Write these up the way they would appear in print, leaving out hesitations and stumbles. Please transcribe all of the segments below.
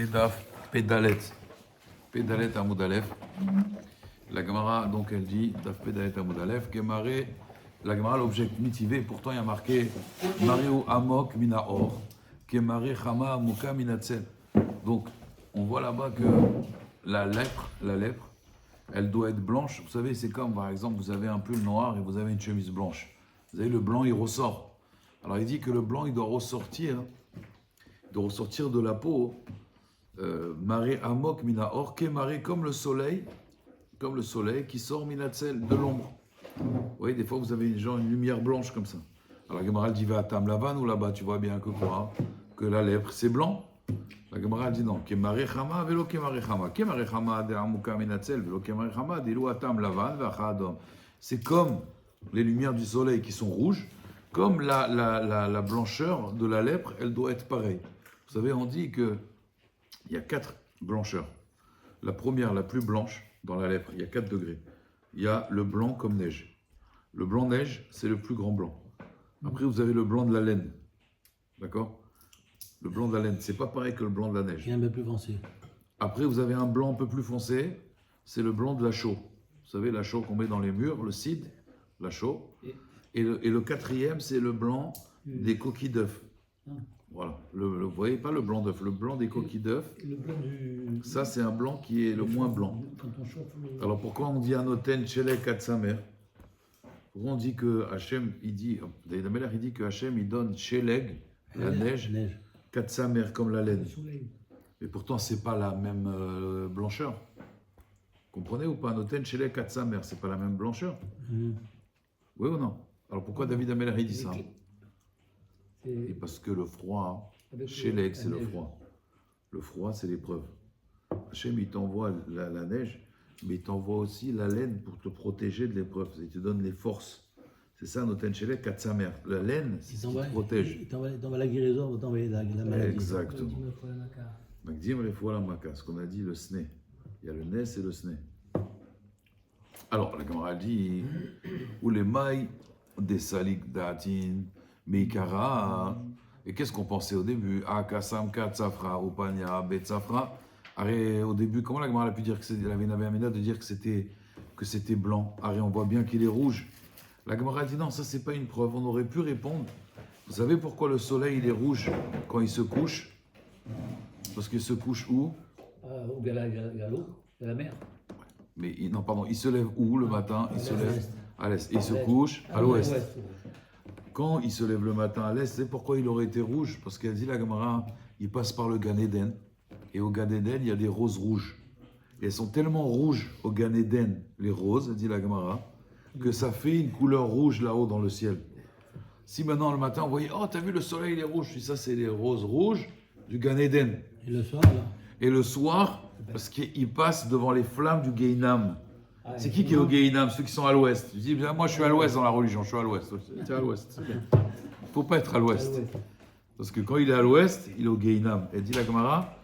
Et Daf Pédalet. Pédalet Amoud Aleph. La Gemara, donc, elle dit Daf Pédalet Amoud Aleph. Gemaré, la Gemara, l'objet mitivé, pourtant il y a marqué Mariou Amok Minaor. Gemaré Chama Amuka Minatzel. Donc, on voit là-bas que la lèpre, elle doit être blanche. Vous savez, c'est comme, par exemple, vous avez un pull noir et vous avez une chemise blanche. Vous avez le blanc, il ressort. Alors, il dit que le blanc, il doit ressortir de la peau. Maré amok mina or, maré comme le soleil qui sort minatzel de l'ombre. Vous voyez, des fois vous avez une lumière blanche comme ça. Alors la Gemara dit va à Tam Lavan ou là-bas, tu vois bien que quoi? Que la lèpre c'est blanc. La Gemara dit non, maré chama velo maré chama. Maré chama de amuka minatzel velo maré chama de lo Tam Lavan vachadom. C'est comme les lumières du soleil qui sont rouges, comme la blancheur de la lèpre, elle doit être pareille. Vous savez, on dit que il y a 4 blancheurs. La première, la plus blanche, dans la lèpre, il y a 4 degrés. Il y a le blanc comme neige. Le blanc neige, c'est le plus grand blanc. Après, vous avez le blanc de la laine. D'accord? Le blanc de la laine, c'est pas pareil que le blanc de la neige. Il est un peu plus foncé. Après, vous avez un blanc un peu plus foncé, c'est le blanc de la chaux. Vous savez, la chaux qu'on met dans les murs, le cid, la chaux. Et le quatrième, c'est le blanc des coquilles d'œufs. Voilà, vous voyez pas le blanc d'œuf, le blanc des coquilles d'œufs. Le blanc du... Ça, c'est un blanc qui est le moins blanc. Quand on chauffe le... Alors pourquoi on dit Anoten Chelek Katsamer? Pourquoi on dit que Hachem, David Ameler, il dit que Hachem, il donne Cheleg, la neige, Katsamer comme la laine. Mais pourtant, c'est pas la même blancheur. Comprenez ou pas? Anoten Chelek Katsamer, c'est pas la même blancheur. Oui ou non? Alors pourquoi David Ameler, il dit ça? Et parce que le froid, Chelek, c'est le froid. Le froid, c'est l'épreuve. Hachem, il t'envoie la neige, mais il t'envoie aussi la laine pour te protéger de l'épreuve. Il te donne les forces. C'est ça, Noten Chelek, Katsamer. La laine, c'est ce qui te protège. Il t'envoie la guérison, il t'envoie la maladie. Exactement. Magdim Refoua Maka, ce qu'on a dit, le sne. Il y a le nes et le sne. Alors, la Gemara dit, ou les mailles des salik datin, Meikara. Et qu'est-ce qu'on pensait au début? Akasamka Tsafra, Upanya, Betsafra. Au début, comment la Gemara a pu dire que c'était la Vénavéamina de dire que c'était blanc? On voit bien qu'il est rouge. La Gemara a dit non, ça c'est pas une preuve. On aurait pu répondre. Vous savez pourquoi le soleil il est rouge quand il se couche? Parce qu'il se couche où? Au galop, à la mer. Mais non, pardon, il se lève où le matin? Il se lève à l'est. Et il se couche à l'ouest. Quand il se lève le matin à l'est, c'est pourquoi il aurait été rouge? Parce qu'elle dit la Gemara, il passe par le Gan Eden. Et au Gan Eden, il y a des roses rouges. Et elles sont tellement rouges au Gan Eden, les roses, dit la Gemara, que ça fait une couleur rouge là-haut dans le ciel. Si maintenant le matin, on voyait, oh, t'as vu le soleil, il est rouge. Ça, c'est les roses rouges du Gan Eden. Et le soir, là? Et le soir, parce qu'il passe devant les flammes du Gehinam. C'est qui est au Gehinam? Ceux qui sont à l'ouest. Je dis, moi je suis à l'ouest dans la religion, je suis à l'ouest. Tu es à l'ouest, c'est bien. Il ne faut pas être à l'ouest. Parce que quand il est à l'ouest, il est au Gehinam. Et dit la Gemara,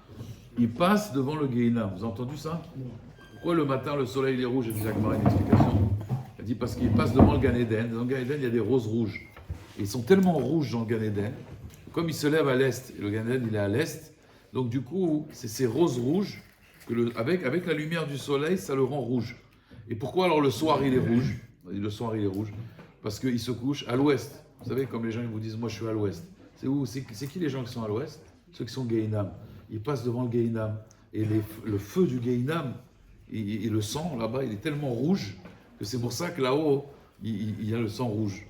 il passe devant le Gehinam. Vous avez entendu ça? Pourquoi le matin le soleil est rouge? Elle dit la Gemara une explication. Elle dit parce qu'il passe devant le Gan Eden. Dans le Gan Eden, il y a des roses rouges. Et ils sont tellement rouges dans le Gan Eden, comme il se lève à l'est, et le Gan Eden il est à l'est, donc du coup, c'est ces roses rouges, que avec la lumière du soleil, ça le rend rouge. Et pourquoi alors le soir il est rouge? Le soir il est rouge parce qu'il se couche à l'ouest. Vous savez, comme les gens ils vous disent, moi je suis à l'ouest. C'est où? C'est qui les gens qui sont à l'ouest? Ceux qui sont Gehinam. Ils passent devant le Gehinam. Et le feu du Gehinam, et le sang là-bas, il est tellement rouge que c'est pour ça que là-haut, il y a le sang rouge.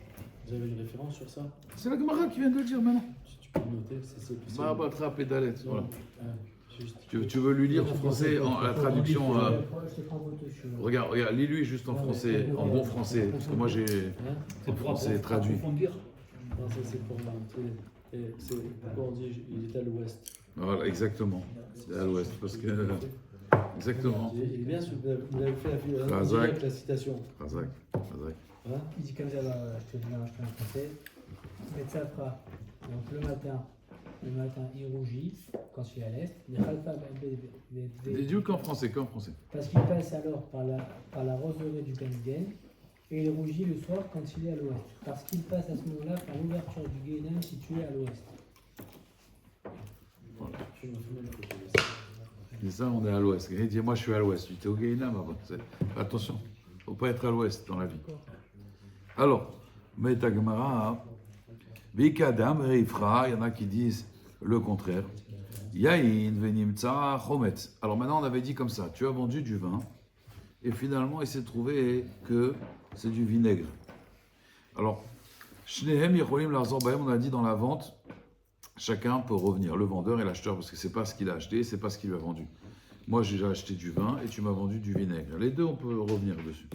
Vous avez une référence sur ça? C'est la Gemara qui vient de le dire maintenant. Si tu peux le noter, c'est... Ma'abatra Pédalet, voilà. Juste... Tu veux lui lire en français, la traduction regarde, lis-lui juste en français, en bon français, parce que moi j'ai en français traduit. Non, ça c'est pour pourquoi on dit il est à l'ouest. Voilà, exactement, c'est à l'ouest, parce que... Exactement. Il est bien, vous avez fait Razak. la citation. Razak. Voilà. Il dit comme ça, je te mélange en français. Betsafra, donc le matin, il rougit quand je suis à l'est. Dis-le qu'en français, Parce qu'il passe alors par la roseraie du Gan Eden et il rougit le soir quand il est à l'ouest. Parce qu'il passe à ce moment-là par l'ouverture du Gehinam situé à l'ouest. Voilà. Je me souviens de C'est ça, on est à l'ouest. Il dit, moi je suis à l'ouest. Tu es au Guéinam, attention, il ne faut pas être à l'ouest dans la vie. Alors, Meta Gemara, Vikadam Reifra, il y en a qui disent le contraire. Yain Venimtsa Chometz. Alors maintenant, on avait dit comme ça, tu as vendu du vin, et finalement, il s'est trouvé que c'est du vinaigre. Alors, Shnehem Yecholim Larzor Bahem, on a dit dans la vente, chacun peut revenir, le vendeur et l'acheteur, parce que c'est pas ce qu'il a acheté, c'est pas ce qu'il lui a vendu. Moi, j'ai déjà acheté du vin et tu m'as vendu du vinaigre. Les deux, on peut revenir dessus.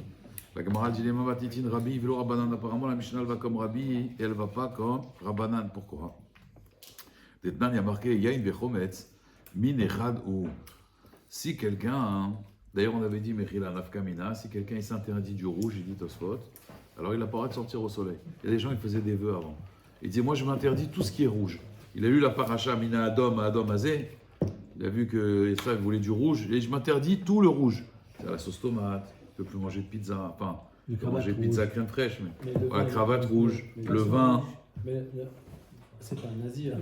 La Gemara dit les Mavatitin Rabbi, Velo Rabbanan. Apparemment, la Mishnah elle va comme Rabbi et elle va pas comme Rabbanan. Pourquoi? Maintenant, il y a marqué Yain Vechometz, Min Echad ou. Si quelqu'un, d'ailleurs, on avait dit Mechila Nafkamina, si quelqu'un il s'interdit du rouge, il dit Tosfot, alors il n'a pas le droit de sortir au soleil. Il y a des gens qui faisaient des vœux avant. Il dit moi, je m'interdis tout ce qui est rouge. Il a lu la paracha Mina Adom Azé. Il a vu que Israël voulait du rouge. Et je m'interdis tout le rouge. C'est la sauce tomate. Je ne peux plus manger de pizza. Enfin, je peux manger pizza crème fraîche. Mais la cravate rouge, le vin. Mais c'est pas un nazir.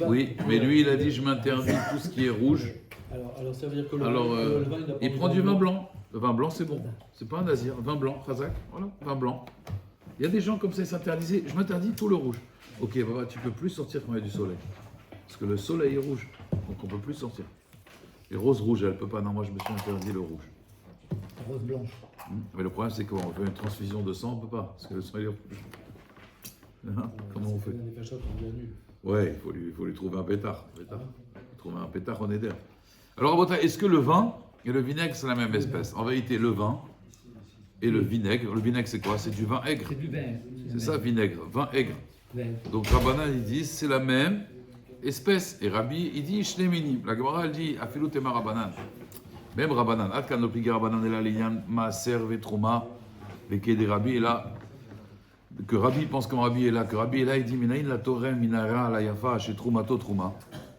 Oui, mais lui, il a dit je m'interdis tout ce qui est rouge. Alors ça veut dire que le vin, il prend du vin blanc. Le vin blanc, c'est bon. C'est pas un nazir. Vin blanc, Khazak. Voilà, vin blanc. Il y a des gens comme ça, ils s'interdisaient. Je m'interdis tout le rouge. Ok, bah, tu peux plus sortir quand il y a du soleil. Parce que le soleil est rouge. Donc on peut plus sortir. Les roses rouges, elle peut pas. Non, moi je me suis interdit le rouge. Rose blanche. Mais le problème, c'est qu'on fait une transfusion de sang, on peut pas. Parce que le sang est rouge. Hein, comment on fait? Ouais, il faut lui trouver un pétard. Trouver un pétard en éder. Alors, est-ce que le vin et le vinaigre, c'est la même espèce? En vérité, le vin et le vinaigre c'est quoi? C'est du vin aigre. C'est du vin. C'est ça, vinaigre, vin aigre. Donc Rabbanan, ils disent, c'est la même espèce. Et Rabbi, il dit, Shnemini. La Gemara, elle dit, Afilu tema Rabbanan. Même Rabbanan. Adkan l'obliga Rabbanan et la linyan maaser vetroma. Veke des Rabbi est là. Que Rabbi pense comme Rabbi est là. Que Rabbi est là, il dit, Minaïn la torem minara la yafa chez trumato truma.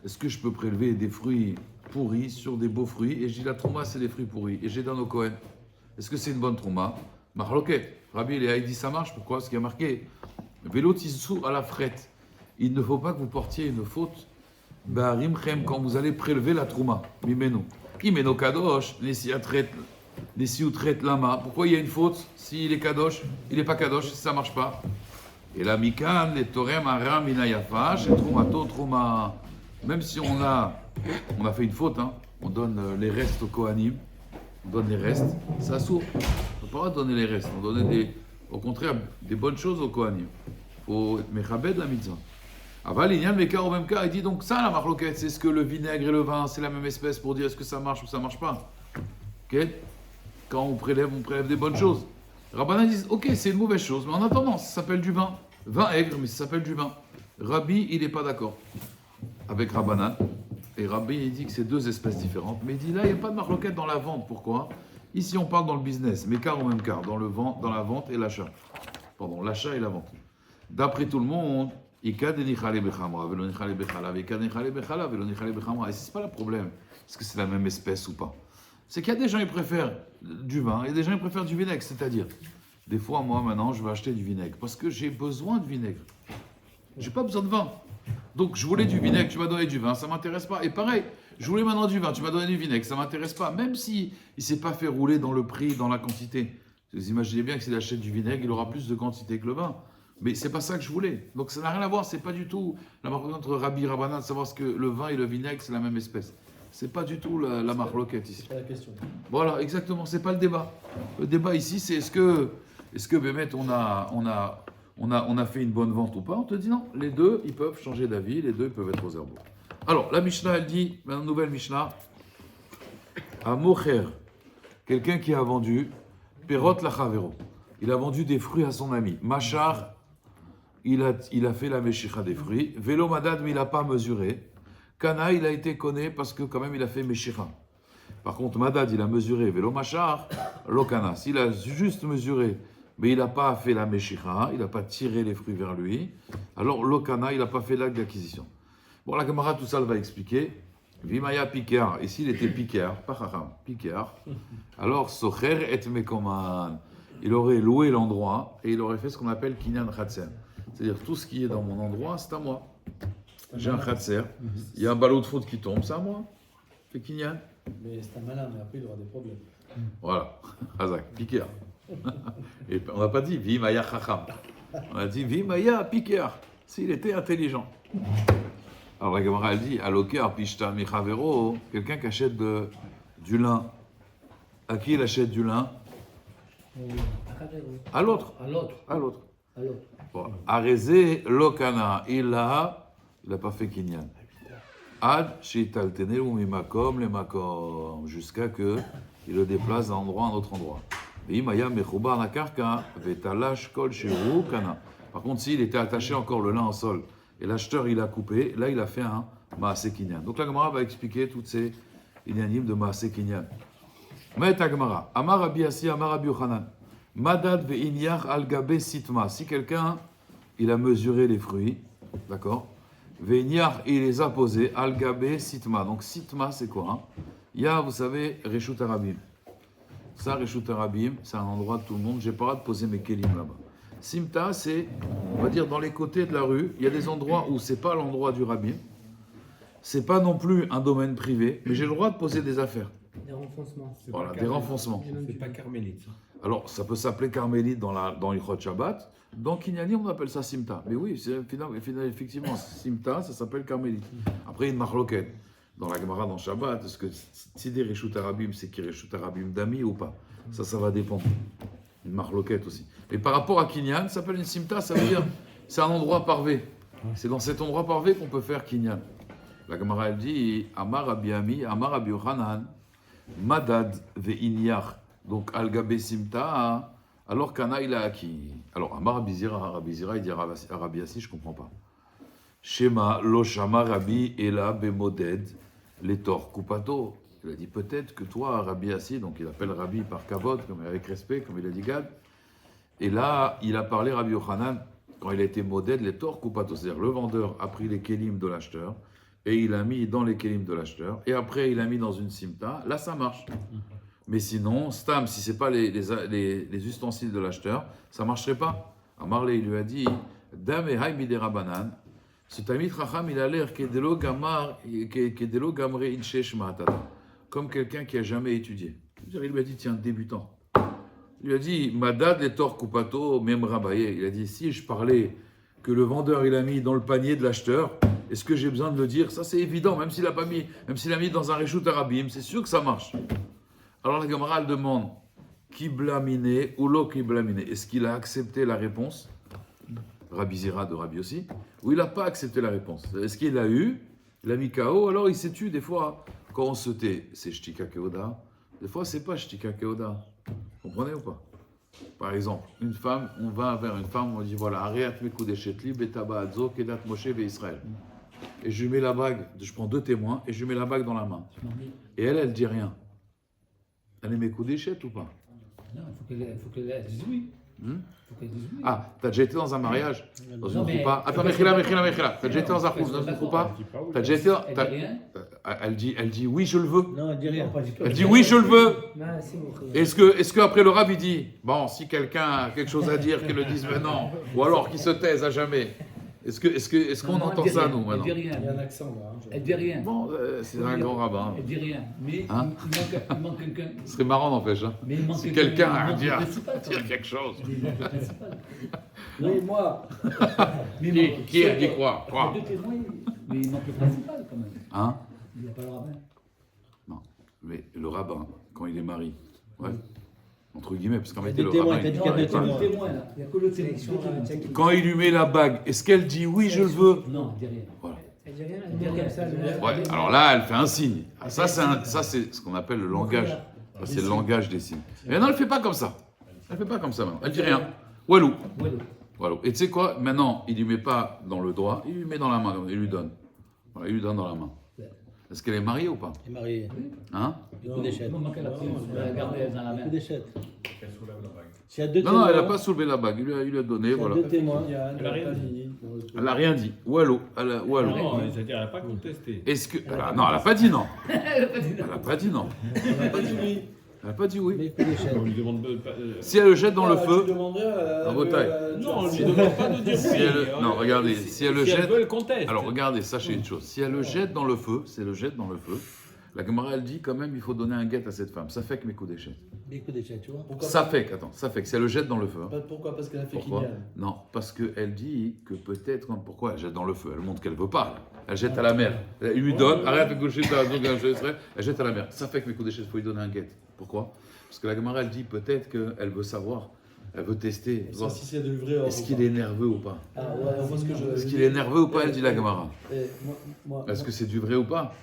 Est-ce que je peux prélever des fruits pourris sur des beaux fruits? Et je dis, la truma, c'est des fruits pourris. Et j'ai dans nos Kohen. Est-ce que c'est une bonne truma? Mahloket. Rabbi, il dit, ça marche. Pourquoi? Parce qu'il y a marqué. Vélo tissou à la frette. Il ne faut pas que vous portiez une faute. Barimchem quand vous allez prélever la trouma. Mimeno. Imeno kadosh. Nesiu traite lama. Pourquoi il y a une faute? S'il est kadosh, il n'est pas kadosh, ça ne marche pas. Et la mikan, les torem aram minayafa, chez troumato trouma. Même si on a fait une faute, hein, on donne les restes au kohanim. On donne les restes. Ça s'ouvre. On ne peut pas donner les restes. On donne au contraire, des bonnes choses au Kohanim. Il faut mechabed la mitzvah. Aval, il y a le mekar au même cas. Il dit donc ça, la marloquette, c'est ce que le vinaigre et le vin, c'est la même espèce pour dire est-ce que ça marche ou ça marche pas. Ok? Quand on prélève des bonnes choses. Rabbanan disent ok, c'est une mauvaise chose, mais en attendant, ça s'appelle du vin. Vin aigre, mais ça s'appelle du vin. Rabbi, il n'est pas d'accord avec Rabbanan. Et Rabbi, il dit que c'est deux espèces différentes. Mais il dit là, il n'y a pas de marloquette dans la vente. Pourquoi? Ici, on parle dans le business, mais quart au même quart, dans la vente et l'achat. Pardon, l'achat et la vente. D'après tout le monde, et c'est pas le problème. Est-ce que c'est la même espèce ou pas? C'est qu'il y a des gens qui préfèrent du vin et des gens qui préfèrent du vinaigre. C'est-à-dire, des fois, moi, maintenant, je vais acheter du vinaigre parce que j'ai besoin de vinaigre. J'ai pas besoin de vin. Donc, je voulais du vinaigre, tu m'as donné du vin, ça m'intéresse pas. Et pareil, je voulais maintenant du vin, tu m'as donné du vinaigre, ça m'intéresse pas. Même si il s'est pas fait rouler dans le prix, dans la quantité. Vous imaginez bien que s'il achète du vinaigre, il aura plus de quantité que le vin. Mais c'est pas ça que je voulais. Donc, ça n'a rien à voir. C'est pas du tout la marque entre Rabbi et Rabbanan de savoir ce que le vin et le vinaigre c'est la même espèce. C'est pas du tout la marloquette ici. C'est pas la question. Voilà, exactement. C'est pas le débat. Le débat ici, c'est est-ce que Bémet, on a fait une bonne vente ou pas? On te dit non. Les deux, ils peuvent changer d'avis. Les deux, ils peuvent être aux herbes. Alors, la Mishnah, elle dit, la nouvelle Mishnah, à Mocher, quelqu'un qui a vendu, Perot Lachavero, il a vendu des fruits à son ami. Machar, il a fait la Meshicha des fruits. Vélo Madad, mais il n'a pas mesuré. Kana, il a été connu parce que quand même, il a fait Meshicha. Par contre, Madad, il a mesuré. Vélo Machar, Lokana. S'il a juste mesuré, mais il n'a pas fait la Meshicha, il n'a pas tiré les fruits vers lui, alors Lokana, il n'a pas fait l'acte d'acquisition. Bon, la camarade, tout ça, elle va expliquer. Vimaya Pikar, et s'il était Pikar, pas Chacham, Pikar, alors Socher et Mekoman, il aurait loué l'endroit et il aurait fait ce qu'on appelle Kinyan Khatser. C'est-à-dire tout ce qui est dans mon endroit, c'est à moi. J'ai un Khatser, il y a un ballot de foot qui tombe, c'est à moi. fait kinyan. Mais c'est un malin, mais après il aura des problèmes. Voilà, Razak, piquer. Et on n'a pas dit Vimaya Chacham. On a dit Vimaya piquer, s'il était intelligent. Alors la Gemara elle dit Aloker Pishta Michavero, quelqu'un qui achète du lin. À qui il achète du lin? À l'autre. À l'autre. À l'autre. À l'autre. Bon. Arezé Lokana, il n'a pas fait kinyan. Ad Shitaltene ou Mimakom, les Makom, jusqu'à que il le déplace d'un endroit à un autre endroit. Vimaya Mechubar Nakarka, Vetalash Kol Sheru Kana. Par contre, s'il était attaché encore le lin au sol, et l'acheteur il a coupé, là il a fait un Maaseh Kinyan. Donc la Gemara va expliquer toutes ces inanimes de Maaseh Kinyan. Maït Gemara, Amar Rabbi Yassi, Amar Rabbi Yochanan, Madad ve'inyach al gabe sitma. Si quelqu'un il a mesuré les fruits, d'accord, ve'inyach il les a posés al gabe sitma. Donc sitma c'est quoi hein? Il y a, vous savez, Reshut Arabim. Ça, Reshut Arabim, c'est un endroit de tout le monde. J'ai pas le droit de poser mes kelim là-bas. Simta, c'est, on va dire, dans les côtés de la rue. Il y a des endroits où c'est pas l'endroit du rabbin. C'est pas non plus un domaine privé, mais j'ai le droit de poser des affaires. Des renfoncements. Voilà, des renfoncements. C'est pas carmélite. Alors, ça peut s'appeler carmélite dans l'Ichot Shabbat. Dans Kinyani, on appelle ça Simta. Mais oui, effectivement, Simta, ça s'appelle carmélite. Après, il y a une marloquette. Dans la Gemara, dans Shabbat, est-ce que si des Reshut Arabim, c'est qui Reshut Arabim d'amis ou pas? Ça va dépendre. Une marloquette aussi. Mais par rapport à Kinyan, ça s'appelle une Simta, ça veut dire c'est un endroit parvé. C'est dans cet endroit parvé qu'on peut faire Kinyan. La Gemara, elle dit Amar Rabbi Ami, Amar Rabbi Yochanan, Madad ve'inyach. Donc, Al-Gabe Simta, alors Kana il a acquis. Alors, Amar Rabbi Zira, il dit à Rabbi Yassi, je ne comprends pas. Shema, lo shama Rabbi, ela bemoded, letor kupato. Il a dit peut-être que toi, Rabbi Yassi, donc il appelle Rabbi par kavod, avec respect, comme il a dit Gad. Et là, il a parlé Rabbi Yochanan, quand il a été moded, letor kupato. C'est-à-dire, le vendeur a pris les kelim de l'acheteur, et il a mis dans les kelim de l'acheteur, et après il a mis dans une simta, là ça marche. Mais sinon, Stam, si ce n'est pas les ustensiles de l'acheteur, ça ne marcherait pas. Amarle, il lui a dit, Dame hay midera banan, ce Talmid Chacham, il a l'air kedelo gamre inshesh ma'atata, comme quelqu'un qui n'a jamais étudié. Il lui a dit, tiens, débutant. Il lui a dit, Madad letor kupato mem rabaye. Il a dit, si je parlais que le vendeur il a mis dans le panier de l'acheteur, est-ce que j'ai besoin de le dire? Ça c'est évident, même s'il a mis dans un Reshut Arabim, c'est sûr que ça marche. Alors la Gemara elle demande Kiblamine ou lo Kiblamine. Est-ce qu'il a accepté la réponse? Rabbi Zira de Rabbi aussi. Ou il n'a pas accepté la réponse? Est-ce qu'il a eu? Il a mis KO, alors il s'est tué. Des fois, quand on se tait, c'est Shtika Keoda. Des fois, c'est pas Shtika Keoda. Vous comprenez ou pas? Par exemple, une femme, on va vers une femme, on dit voilà, Areat Mekudeshetli, Betaba Adzo, Kedat Moshe, Be Israël. Et je lui mets la bague, je prends 2 témoins, et je lui mets la bague dans la main. Et elle dit rien. Elle est Mekudeshet ou pas? Non, il faut qu'elle dise oui. Faut qu'elle dise oui. Ah, t'as déjà été dans un mariage? Dans une choupa? Attends, Mechila. T'as déjà été dans un choupa? T'as déjà été dans... Elle dit oui, je le veux. Non, elle dit rien. Elle dit oui, je le veux. Ah, c'est bon. Est-ce qu'après le rab, il dit bon, si quelqu'un a quelque chose à dire, qu'il le dise maintenant, ou alors qu'il se taise à jamais? Est-ce qu'on entend ça, nous, maintenant? Elle dit rien. Il y a un accent là. Elle dit rien. Bon, c'est un grand rabbin. Elle dit rien. Mais Hein? il manque quelqu'un. Ce serait marrant, n'empêche. Hein. Mais il manque Si quelqu'un a à il dire manque le principal, quand même. quelque chose. Il manque le principal. Oui, moi. Mais il manque- Qui a dit quoi? Il y a 2 témoins, mais il manque le principal quand même. Hein? Il n'y a pas le rabbin. Non. Mais le rabbin, quand il est marié, ouais. Entre guillemets, parce qu'en réalité, des le témoins, rabbin. t'as dit Non, qu'il y a il y a deux que le témoins. témoin là. Il n'y a que le témoin. Sélection rabbinique. Quand il lui met la bague, est-ce qu'elle dit oui, je le veux? Non, elle dit rien. Voilà. Elle dit rien, elle dit comme ça. Ouais, alors là, elle fait un signe. Ah, ça, c'est ce qu'on appelle le langage. Ça, c'est le langage des signes. Mais non, elle ne fait pas comme ça. Elle ne fait pas comme ça maintenant. Elle dit rien. Walou. Ouais, Voilà. Et tu sais quoi? Maintenant, il ne lui met pas dans le doigt, il lui met dans la main. Il lui donne. Voilà, il lui donne dans la main. Est-ce qu'elle est mariée ou pas? Elle est mariée. Hein? Du coup, d'échette. il manque la prise. La garder dans la Du main. coup, d'échette. S'il y a deux Non, témoins, non, elle n'a pas soulevé la bague. Il lui a donné. s'il y a Voilà. deux témoins. Elle a rien dit. Elle n'a rien dit. Walou. Walou. Non, c'est-à-dire elle n'a pas contesté. Est-ce que. Non, elle n'a pas dit non. Elle a pas dit non. Elle n'a pas dit non. Elle n'a pas dit oui. Elle n'a pas dit oui. Mais coup d'échette. On lui demande pas. Si elle le jette dans le Tu feu. demanderais En bataille. Non, on lui demande pas de dire Si oui. elle- non, regardez, si elle le Si jette- elle veut, elle conteste. Alors regardez, sachez une chose. Si elle le jette dans le feu, la La Gemara, elle dit quand même, il faut donner un guet à cette femme. Ça fait que mes coups d'échec. Mais écoute, déjà, tu vois. Ça fait que, attends, ça fait que si elle le jette dans le feu. Hein. Pourquoi? Parce qu'elle a fait Pourquoi? Kinyan. Non, parce qu'elle dit que peut-être, pourquoi elle jette dans le feu? Elle montre qu'elle veut pas. Là. Elle jette à la mer. Elle lui donne, arrête de gaucher, elle jette à la mer. Ça fait que mes coups d'échec, il faut lui donner un guet. Pourquoi? Parce que la Gemara, elle dit peut-être qu'elle veut savoir, elle veut tester. Ça, si c'est du vrai or. Est-ce qu'il est nerveux ou pas? Ah ouais, on voit ce que je. Est-ce qu'il est nerveux ou pas? Elle dit la Gemara. Moi, Est-ce que c'est du vrai ou pas?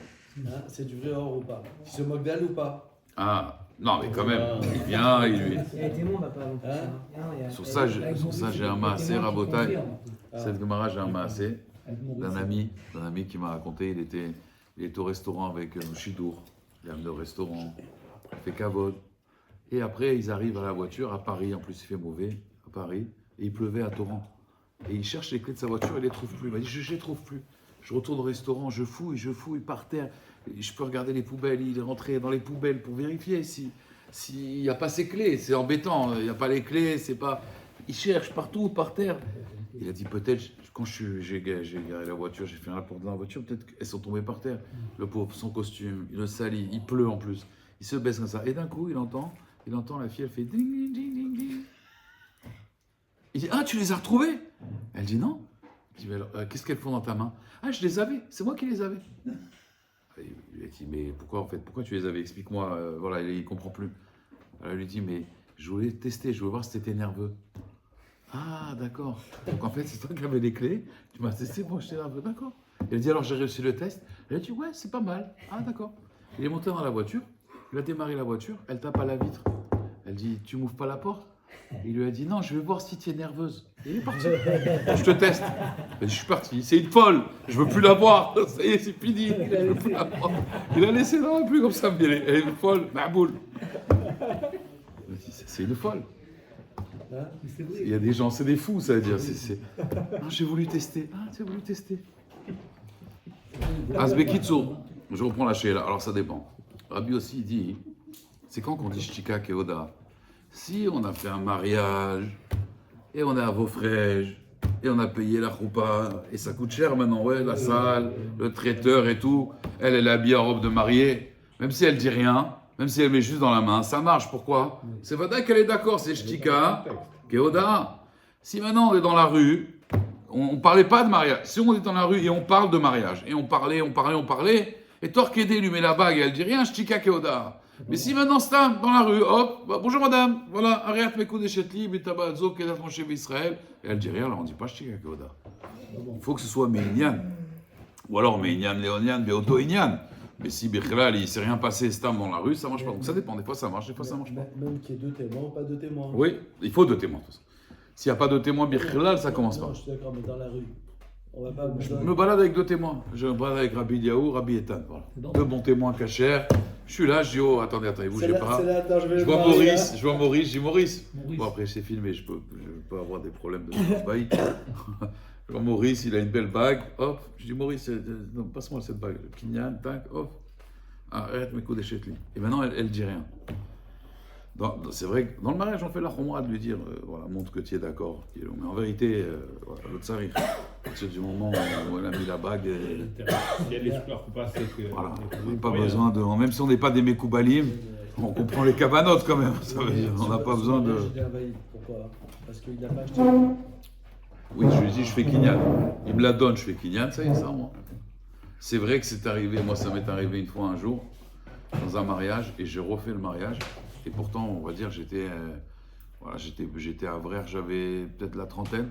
hein, c'est du vrai or ou pas? Il se moque d'elle ou pas? Ah, non, mais quand même, il vient, il lui. Il y a des témoins, papa. Donc, Sur ça, j'ai un maaser à Botaï. Cette Gemara, j'ai un maaser d'un ami qui m'a raconté. Il était au restaurant avec Chidour. Il a amené au restaurant, il fait cavode. Et après, ils arrivent à la voiture à Paris. En plus, il fait mauvais à Paris. Et il pleuvait à torrent. Et il cherche les clés de sa voiture, il les trouve plus. Il m'a dit, je les trouve plus. Je retourne au restaurant, je fouille par terre. Et je peux regarder les poubelles. Il est rentré dans les poubelles pour vérifier s'il n'y a pas ses clés. C'est embêtant, il n'y a pas les clés, c'est pas... Il cherche partout, par terre. Il a dit peut-être, quand j'ai garé la voiture, j'ai fait un rapport dans la voiture, peut-être qu'elles sont tombées par terre. Le pauvre, son costume, il le salit, il pleut en plus. Il se baisse comme ça. Et d'un coup, il entend la fille, elle fait ding, ding, ding, ding, ding. Il dit, ah, tu les as retrouvées? Elle dit non. Il dit, mais alors, qu'est-ce qu'elles font dans ta main? Ah, je les avais, c'est moi qui les avais. Il lui a dit, mais pourquoi tu les avais? Explique-moi. Voilà, il ne comprend plus. Alors, elle lui dit, mais je voulais tester, je voulais voir si tu étais nerveux. Ah, d'accord. Donc en fait, c'est toi qui avais les clés, tu m'as testé pour j'étais nerveux. D'accord. Elle dit, alors j'ai réussi le test. Elle a dit, ouais, c'est pas mal. Ah, d'accord. Il est monté dans la voiture, il a démarré la voiture, elle tape à la vitre. Elle dit, tu m'ouvres pas la porte? Il lui a dit, non, je vais voir si tu es nerveuse. Et il est parti. Je te teste. Elle dit, je suis parti. C'est une folle. Je veux plus la voir. Ça y est, c'est fini. Je veux plus la voir. Il a laissé dans la pluie comme ça. Elle est une folle. Maboule. C'est une folle. Il y a des gens, c'est des fous, ça veut dire. Ah, j'ai voulu tester. Ah, tu as voulu tester. Asbekitsu. Je reprends la chéla. Alors ça dépend. Rabbi aussi dit, c'est quand qu'on dit Shtika Keoda? Si on a fait un mariage, et on est à Vaufrège, et on a payé la choupa, et ça coûte cher maintenant, ouais, la salle, le traiteur et tout, elle est habillée en robe de mariée, même si elle dit rien, même si elle met juste dans la main, ça marche, pourquoi? C'est pas qu'elle est d'accord, c'est Shtika, Keoda. Si maintenant on est dans la rue, on parlait pas de mariage, si on est dans la rue et on parle de mariage, et on parlait, et Torquédé lui met la bague et elle dit rien, Shtika Keoda. Mais si maintenant c'est dans la rue, hop, bah, bonjour madame, voilà, arrête mes coups d'échetli, betabazo, kedat mon chef Israël, et elle dit rien, alors on dit pas Shtika Keoda. Il faut que ce soit Meinian, ou alors Meinian, Léonian, Beoto Inyan. Mais si Birklal, il ne s'est rien passé, Stam dans la rue, ça marche pas. Donc ça dépend, des fois ça marche, des fois ça marche pas. Même qu'il y ait 2 témoins ou pas 2 témoins. Oui, il faut 2 témoins. S'il n'y a pas de témoins Birklal, ça commence pas. Non, je suis d'accord, mais dans la rue, on va pas. Je me balade avec 2 témoins. Je me balade avec Rabbi Eliaou, Rabbi Etan. Voilà. 2 bons témoins cachers. Je suis là, je dis, oh, attendez, bougez pas. Je vois Maurice, je dis Maurice. Bon, après, c'est filmé, je peux avoir des problèmes de bail. Je vois Maurice, il a une belle bague. Hop, je dis, Maurice, non, passe-moi cette bague. Kinyan, tac, hop. Arrête mes coups d'échetli. Et maintenant, elle dit rien. C'est vrai que dans le mariage, on fait la chomra de lui dire, voilà, montre que tu es d'accord. Mais en vérité, voilà, l'autre ça arrive. À partir du moment où elle a mis la bague. Si elle est super coupable, c'est que. Voilà, on n'a pas besoin de. Même si on n'est pas des Mekoubalim, on comprend les cabanotes quand même. Ça veut dire, on n'a pas besoin de. Pourquoi? Parce qu'il n'a pas acheté. Oui, je lui dis, je fais Kinyan. Il me la donne, je fais Kinyan, ça y est, ça, moi. C'est vrai que c'est arrivé, moi ça m'est arrivé une fois un jour, dans un mariage, et j'ai refait le mariage. Et pourtant, on va dire, j'étais à Vrère, j'avais peut-être la trentaine,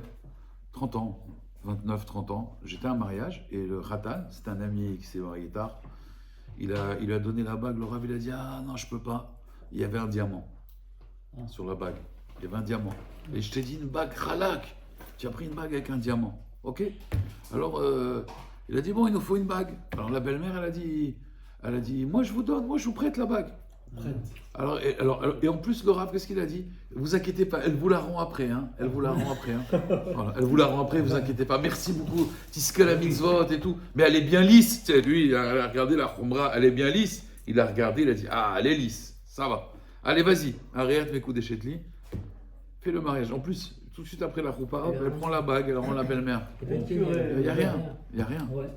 30 ans, 29, 30 ans. J'étais à un mariage, et le Khatan, c'est un ami qui s'est marié tard, il a donné la bague, le Rav, il a dit, ah non, je peux pas. Il y avait un diamant sur la bague, il y avait un diamant. Et je t'ai dit, une bague Khalak, tu as pris une bague avec un diamant, ok? Alors, il a dit, bon, il nous faut une bague. Alors la belle-mère, elle a dit, moi je vous prête la bague. Alors, et en plus, le Rav, qu'est-ce qu'il a dit? Vous inquiétez pas, elle vous la rend après. Hein. Elle vous la rend après. Hein. Voilà, elle vous la rend après, vous inquiétez pas. Merci beaucoup. Tisque la mitzvot et tout. Mais elle est bien lisse. Tu sais, lui, il a regardé la khumra, elle est bien lisse. Il a regardé, il a dit, ah, elle est lisse. Ça va. Allez, vas-y. Arrête mes coups d'échetli. Fais le mariage. En plus, tout de suite après la khoupa, elle prend la bague, elle rend la belle-mère. Il n'y a rien. Il n'y a rien. Ouais.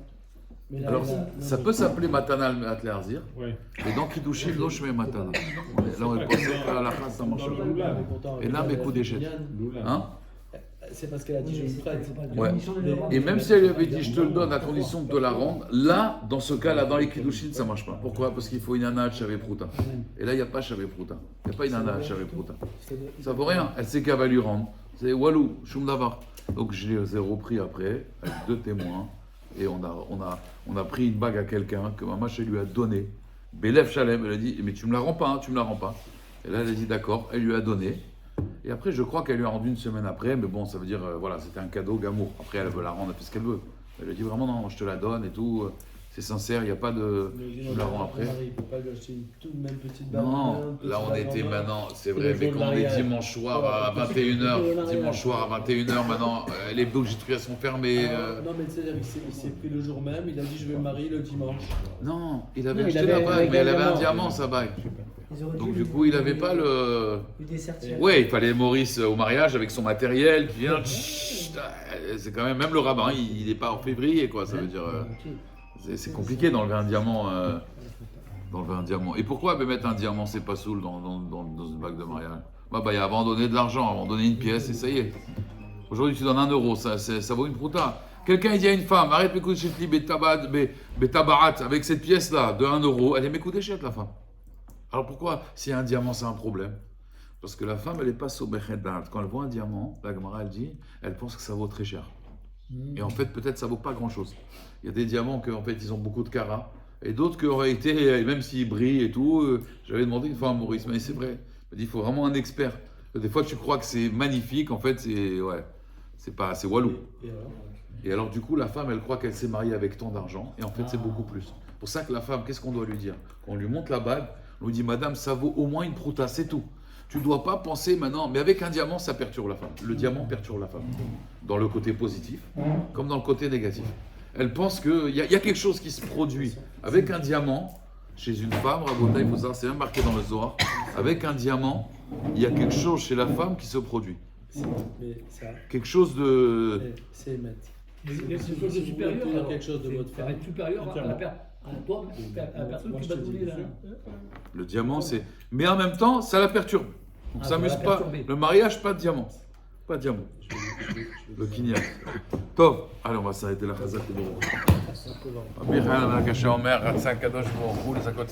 Mais là, Alors, là, ça non, peut s'appeler Matana al-Arzir, Ouais. et dans Kiddushin, non, je mets Matana. Là, on est passé à la fin, ça marche Dans le pas. Loula. mais pourtant, Et là, elle mes a coups fait d'échec. Binyan. Loula. Hein? C'est parce qu'elle a dit je me prête. Ouais. Et même si elle lui avait dit je te le donne à condition de te la rendre, là, dans ce cas-là, dans les Kiddushin, ça marche pas. Pourquoi? Parce qu'il faut une Anna Shavé Prouta. Et là, il n'y a pas Shavé Prouta. Il n'y a pas une Anna Shavé Prouta. Ça vaut rien. Elle sait qu'elle va lui rendre. C'est Walou, Shum Davar. Donc je les ai repris après, avec 2 témoins. Et on a pris une bague à quelqu'un que Maman lui a donné. Bélef Shalem, elle a dit mais tu me la rends pas, hein, tu me la rends pas. Et là, elle a dit d'accord, elle lui a donné. Et après, je crois qu'elle lui a rendu une semaine après, mais bon, ça veut dire, voilà, c'était un cadeau Gamour. Après, elle veut la rendre, elle fait ce qu'elle veut. Elle a dit vraiment, non, je te la donne et tout, c'est sincère, il n'y a pas de. Je la rends après. Il ne peut pas lui acheter une toute même petite bague. Non, là, on était maintenant, c'est vrai, mais quand on est dimanche soir à 21h, dimanche soir à 21h, maintenant, les bijouteries sont fermées. Non, mais c'est-à-dire qu'il s'est pris le jour même, il a dit je vais me marier le dimanche. Non, il avait Non, il acheté la avait bague, mais elle avait un diamant. diamant, sa bague. Ils auraient Donc, dû du coup, il n'avait pas le. lui dessertir. Ouais, il fallait Maurice au mariage avec son matériel qui vient. C'est quand même le rabbin, il n'est pas en février, quoi. Ça veut dire. C'est compliqué dans le vin diamant. Dans le vin diamant. Et pourquoi mettre un diamant, c'est pas saoul dans une bague de mariage? Bah, il a abandonné de l'argent, abandonné une pièce et ça y est. Aujourd'hui, tu donnes 1 euro, ça vaut une prouta. Quelqu'un il dit à une femme, arrête mes coups de chetli, betabarat, avec cette pièce-là de 1 euro, elle est mes coups d'échec, la femme. Alors pourquoi, si un diamant, c'est un problème? Parce que la femme, elle n'est pas sobechet-dat. Quand elle voit un diamant, la Gemara, elle dit, elle pense que ça vaut très cher. Et en fait, peut-être ça vaut pas grand-chose. Il y a des diamants qui, en fait, ils ont beaucoup de carats, et d'autres qui auraient été, même s'ils brillent et tout, j'avais demandé une fois à Maurice, mais c'est vrai. Il m'a dit, il faut vraiment un expert. Des fois, tu crois que c'est magnifique, en fait, c'est walou. Et alors, du coup, la femme, elle croit qu'elle s'est mariée avec tant d'argent, et en fait, c'est beaucoup plus. C'est pour ça que la femme, qu'est-ce qu'on doit lui dire? Quand on lui montre la bague, on lui dit, madame, ça vaut au moins une prouta, c'est tout. Tu ne dois pas penser maintenant, mais avec un diamant, ça perturbe la femme. Le diamant perturbe la femme, dans le côté positif, comme dans le côté négatif. Elle pense qu'il y a quelque chose qui se produit avec un diamant, chez une femme, Rabotai, il faut savoir, c'est même marqué dans le Zohar, avec un diamant, il y a quelque chose chez la femme qui se produit. Mais ça, Quelque chose de... c'est émettre. Mais Si quelque vous chose de voulez supérieur. obtenir alors, quelque chose de c'est- votre ça va femme. être supérieur à toi, à la personne Moi, qui je va te te dis, donner là. Le diamant, c'est... Mais en même temps, ça la perturbe. Donc Ah, ça ça m'amuse va pas. perturber. Le mariage, pas de diamant. Pas de diamant. Le kinyan. Tov. Allez, on va s'arrêter là. Chazak et Baruch. Simplement. רבי חנן הקשה אומר, רצה הקדוש ברוך הוא לזכות